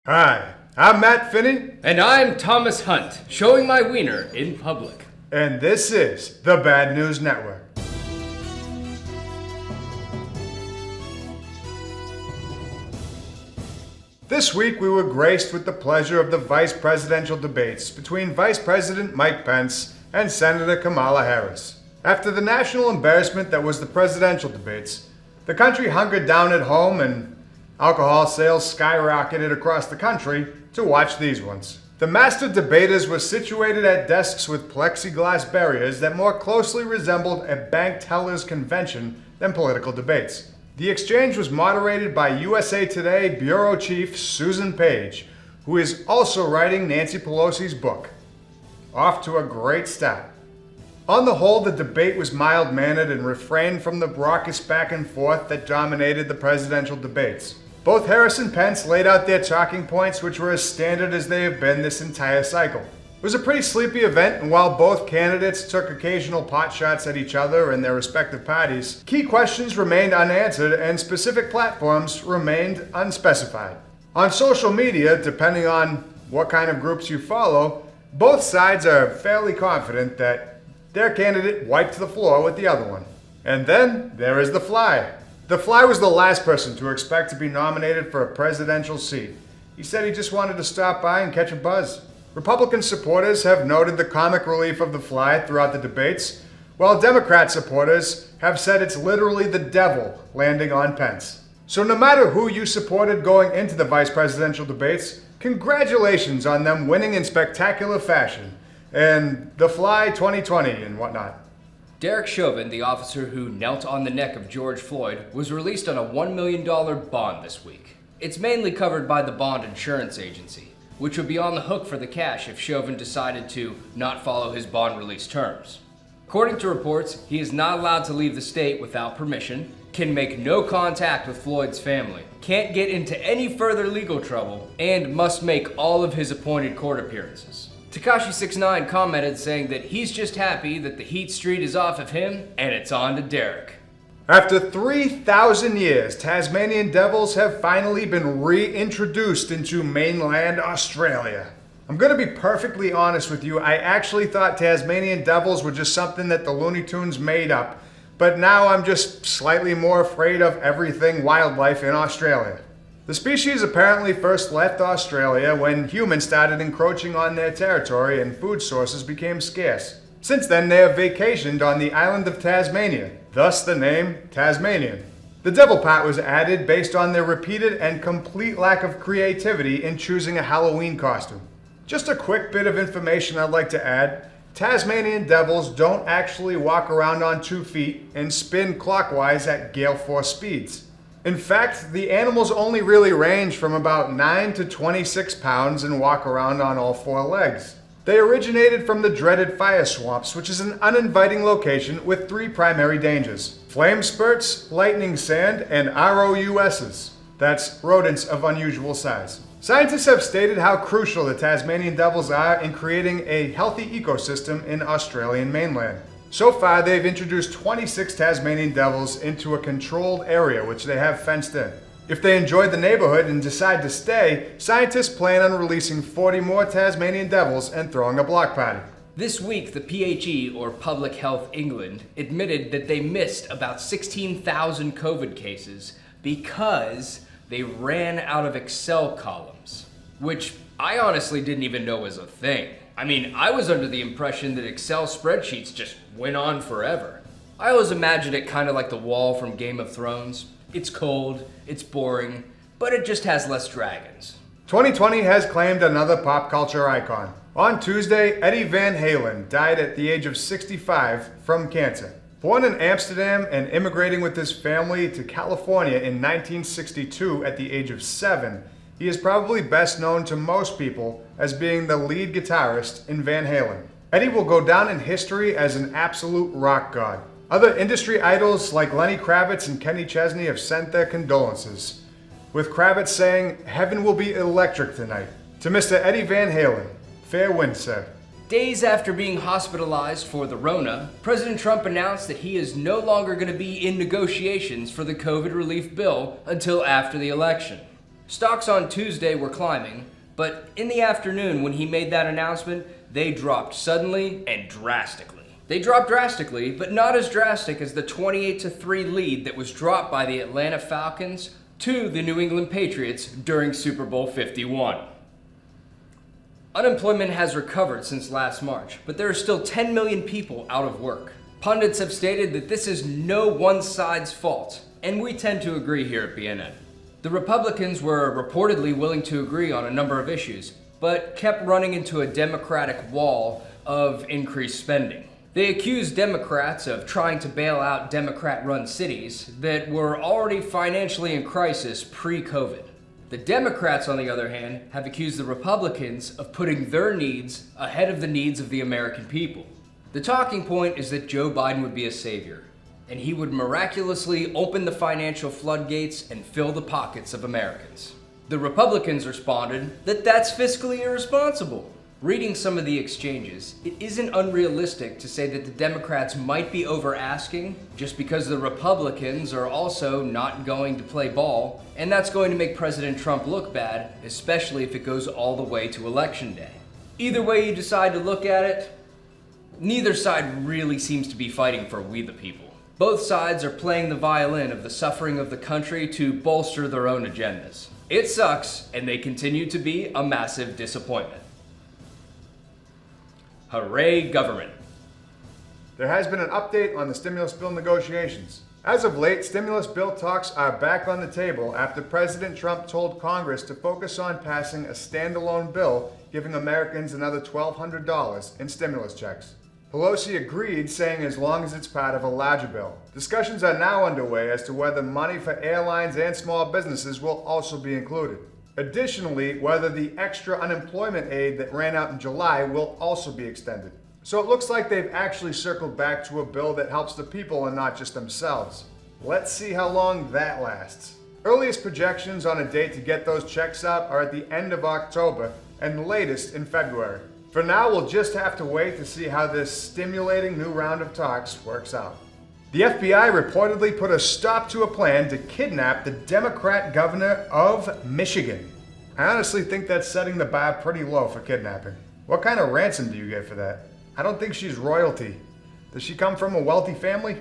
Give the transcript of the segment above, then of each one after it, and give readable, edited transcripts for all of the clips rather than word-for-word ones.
Hi, I'm Matt Finney. And I'm Thomas Hunt, showing my wiener in public. And this is the Bad News Network. This week we were graced with the pleasure of the vice presidential debates between Vice President Mike Pence and Senator Kamala Harris. After the national embarrassment that was the presidential debates, the country hunkered down at home and alcohol sales skyrocketed across the country to watch these ones. The master debaters were situated at desks with plexiglass barriers that more closely resembled a bank teller's convention than political debates. The exchange was moderated by USA Today Bureau Chief Susan Page, who is also writing Nancy Pelosi's book. Off to a great start. On the whole, the debate was mild-mannered and refrained from the raucous back and forth that dominated the presidential debates. Both Harris and Pence laid out their talking points, which were as standard as they have been this entire cycle. It was a pretty sleepy event, and while both candidates took occasional pot shots at each other and their respective parties, key questions remained unanswered and specific platforms remained unspecified. On social media, depending on what kind of groups you follow, both sides are fairly confident that their candidate wiped the floor with the other one. And then there is the Fly. The Fly was the last person to expect to be nominated for a presidential seat. He said he just wanted to stop by and catch a buzz. Republican supporters have noted the comic relief of the Fly throughout the debates, while Democrat supporters have said it's literally the devil landing on Pence. So no matter who you supported going into the vice presidential debates, congratulations on them winning in spectacular fashion, and the Fly 2020 and whatnot. Derek Chauvin, the officer who knelt on the neck of George Floyd, was released on a $1 million bond this week. It's mainly covered by the bond insurance agency, which would be on the hook for the cash if Chauvin decided to not follow his bond release terms. According to reports, he is not allowed to leave the state without permission, can make no contact with Floyd's family, can't get into any further legal trouble, and must make all of his appointed court appearances. Tekashi69 commented saying that he's just happy that the heat street is off of him and it's on to Derek. After 3,000 years, Tasmanian devils have finally been reintroduced into mainland Australia. I'm going to be perfectly honest with you, I actually thought Tasmanian devils were just something that the Looney Tunes made up, but now I'm just slightly more afraid of everything wildlife in Australia. The species apparently first left Australia when humans started encroaching on their territory and food sources became scarce. Since then, they have vacationed on the island of Tasmania, thus the name Tasmanian. The devil part was added based on their repeated and complete lack of creativity in choosing a Halloween costume. Just a quick bit of information I'd like to add. Tasmanian devils don't actually walk around on 2 feet and spin clockwise at gale force speeds. In fact, the animals only really range from about 9 to 26 pounds and walk around on all 4 legs. They originated from the dreaded fire swamps, which is an uninviting location with 3 primary dangers: flame spurts, lightning sand, and ROUSs. That's rodents of unusual size. Scientists have stated how crucial the Tasmanian devils are in creating a healthy ecosystem in Australian mainland. So far, they've introduced 26 Tasmanian devils into a controlled area, which they have fenced in. If they enjoy the neighborhood and decide to stay, scientists plan on releasing 40 more Tasmanian devils and throwing a block party. This week, the PHE, or Public Health England, admitted that they missed about 16,000 COVID cases because they ran out of Excel columns, which I honestly didn't even know was a thing. I mean, I was under the impression that Excel spreadsheets just went on forever. I always imagined it kind of like the wall from Game of Thrones. It's cold, it's boring, but it just has less dragons. 2020 has claimed another pop culture icon. On Tuesday, Eddie Van Halen died at the age of 65 from cancer. Born in Amsterdam and immigrating with his family to California in 1962 at the age of 7, he is probably best known to most people as being the lead guitarist in Van Halen. Eddie will go down in history as an absolute rock god. Other industry idols like Lenny Kravitz and Kenny Chesney have sent their condolences, with Kravitz saying, "Heaven will be electric tonight." To Mr. Eddie Van Halen, fair wind, sir. Days after being hospitalized for the Rona, President Trump announced that he is no longer going to be in negotiations for the COVID relief bill until after the election. Stocks on Tuesday were climbing, but in the afternoon when he made that announcement, they dropped suddenly and drastically. They dropped drastically, but not as drastic as the 28-3 lead that was dropped by the Atlanta Falcons to the New England Patriots during Super Bowl 51. Unemployment has recovered since last March, but there are still 10 million people out of work. Pundits have stated that this is no one side's fault, and we tend to agree here at BNN. The Republicans were reportedly willing to agree on a number of issues, but kept running into a Democratic wall of increased spending. They accused Democrats of trying to bail out Democrat-run cities that were already financially in crisis pre-COVID. The Democrats, on the other hand, have accused the Republicans of putting their needs ahead of the needs of the American people. The talking point is that Joe Biden would be a savior, and he would miraculously open the financial floodgates and fill the pockets of Americans. The Republicans responded that that's fiscally irresponsible. Reading some of the exchanges, it isn't unrealistic to say that the Democrats might be over-asking just because the Republicans are also not going to play ball, and that's going to make President Trump look bad, especially if it goes all the way to Election Day. Either way you decide to look at it, neither side really seems to be fighting for we the people. Both sides are playing the violin of the suffering of the country to bolster their own agendas. It sucks, and they continue to be a massive disappointment. Hooray, government. There has been an update on the stimulus bill negotiations. As of late, stimulus bill talks are back on the table after President Trump told Congress to focus on passing a standalone bill giving Americans another $1,200 in stimulus checks. Pelosi agreed, saying as long as it's part of a larger bill. Discussions are now underway as to whether money for airlines and small businesses will also be included. Additionally, whether the extra unemployment aid that ran out in July will also be extended. So it looks like they've actually circled back to a bill that helps the people and not just themselves. Let's see how long that lasts. Earliest projections on a date to get those checks out are at the end of October and latest in February. For now, we'll just have to wait to see how this stimulating new round of talks works out. The FBI reportedly put a stop to a plan to kidnap the Democrat governor of Michigan. I honestly think that's setting the bar pretty low for kidnapping. What kind of ransom do you get for that? I don't think she's royalty. Does she come from a wealthy family?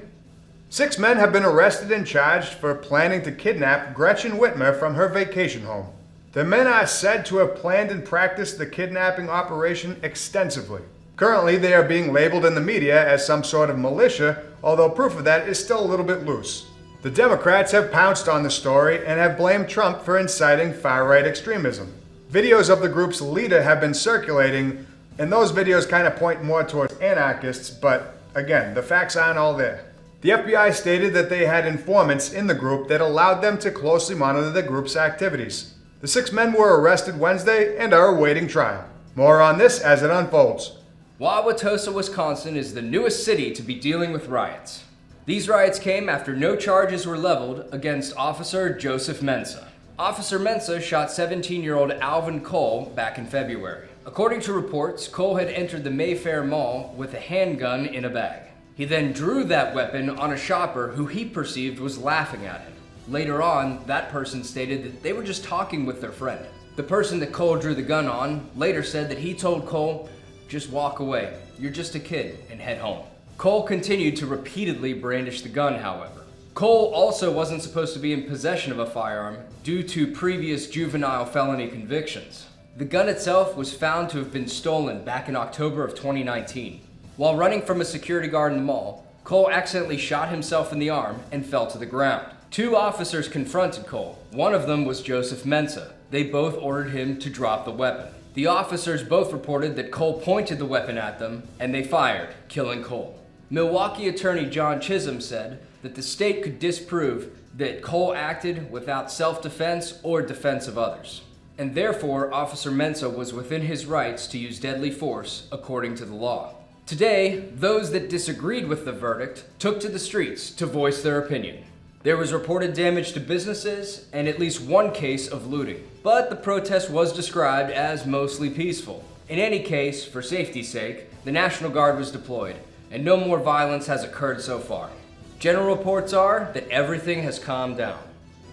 6 men have been arrested and charged for planning to kidnap Gretchen Whitmer from her vacation home. The men are said to have planned and practiced the kidnapping operation extensively. Currently, they are being labeled in the media as some sort of militia, although proof of that is still a little bit loose. The Democrats have pounced on the story and have blamed Trump for inciting far-right extremism. Videos of the group's leader have been circulating, and those videos kind of point more towards anarchists, but again, the facts aren't all there. The FBI stated that they had informants in the group that allowed them to closely monitor the group's activities. The 6 men were arrested Wednesday and are awaiting trial. More on this as it unfolds. Wauwatosa, Wisconsin is the newest city to be dealing with riots. These riots came after no charges were leveled against Officer Joseph Mensah. Officer Mensah shot 17-year-old Alvin Cole back in February. According to reports, Cole had entered the Mayfair Mall with a handgun in a bag. He then drew that weapon on a shopper who he perceived was laughing at him. Later on, that person stated that they were just talking with their friend. The person that Cole drew the gun on later said that he told Cole, "Just walk away. You're just a kid," and head home. Cole continued to repeatedly brandish the gun, however. Cole also wasn't supposed to be in possession of a firearm due to previous juvenile felony convictions. The gun itself was found to have been stolen back in October of 2019. While running from a security guard in the mall, Cole accidentally shot himself in the arm and fell to the ground. 2 officers confronted Cole. One of them was Joseph Mensah. They both ordered him to drop the weapon. The officers both reported that Cole pointed the weapon at them, and they fired, killing Cole. Milwaukee attorney John Chisholm said that the state could disprove that Cole acted without self-defense or defense of others, and therefore Officer Mensah was within his rights to use deadly force according to the law. Today, those that disagreed with the verdict took to the streets to voice their opinion. There was reported damage to businesses and at least one case of looting, but the protest was described as mostly peaceful. In any case, for safety's sake, the National Guard was deployed, and no more violence has occurred so far. General reports are that everything has calmed down.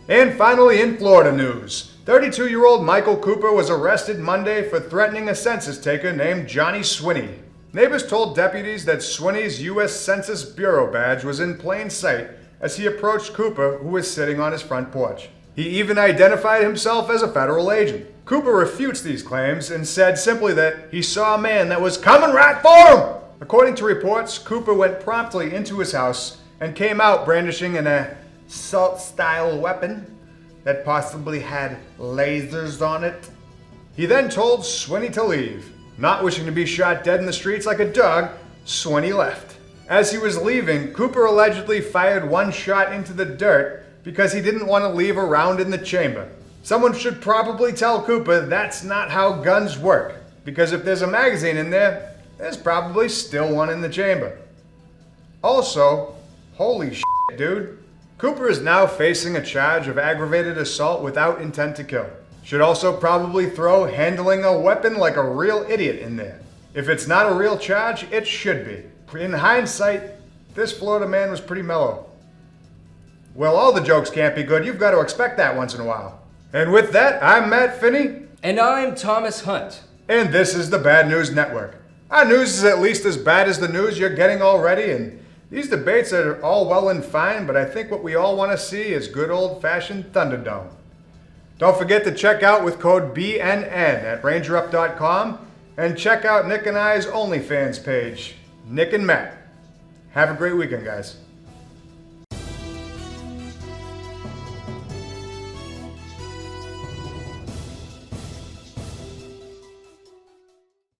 And finally, in Florida news, 32-year-old Michael Cooper was arrested Monday for threatening a census taker named Johnny Swinney. Neighbors told deputies that Swinney's U.S. Census Bureau badge was in plain sight as he approached Cooper, who was sitting on his front porch. He even identified himself as a federal agent. Cooper refutes these claims and said simply that he saw a man that was coming right for him. According to reports, Cooper went promptly into his house and came out brandishing an assault-style weapon that possibly had lasers on it. He then told Swinney to leave. Not wishing to be shot dead in the streets like a dog, Swinney left. As he was leaving, Cooper allegedly fired one shot into the dirt because he didn't want to leave a round in the chamber. Someone should probably tell Cooper that's not how guns work, because if there's a magazine in there, there's probably still one in the chamber. Also, holy shit, dude. Cooper is now facing a charge of aggravated assault without intent to kill. Should also probably throw handling a weapon like a real idiot in there. If it's not a real charge, it should be. In hindsight, this Florida man was pretty mellow. Well, all the jokes can't be good. You've got to expect that once in a while. And with that, I'm Matt Finney. And I'm Thomas Hunt. And this is the Bad News Network. Our news is at least as bad as the news you're getting already, and these debates are all well and fine, but I think what we all want to see is good old-fashioned Thunderdome. Don't forget to check out with code BNN at rangerup.com and check out Nick and I's OnlyFans page, Nick and Matt. Have a great weekend, guys.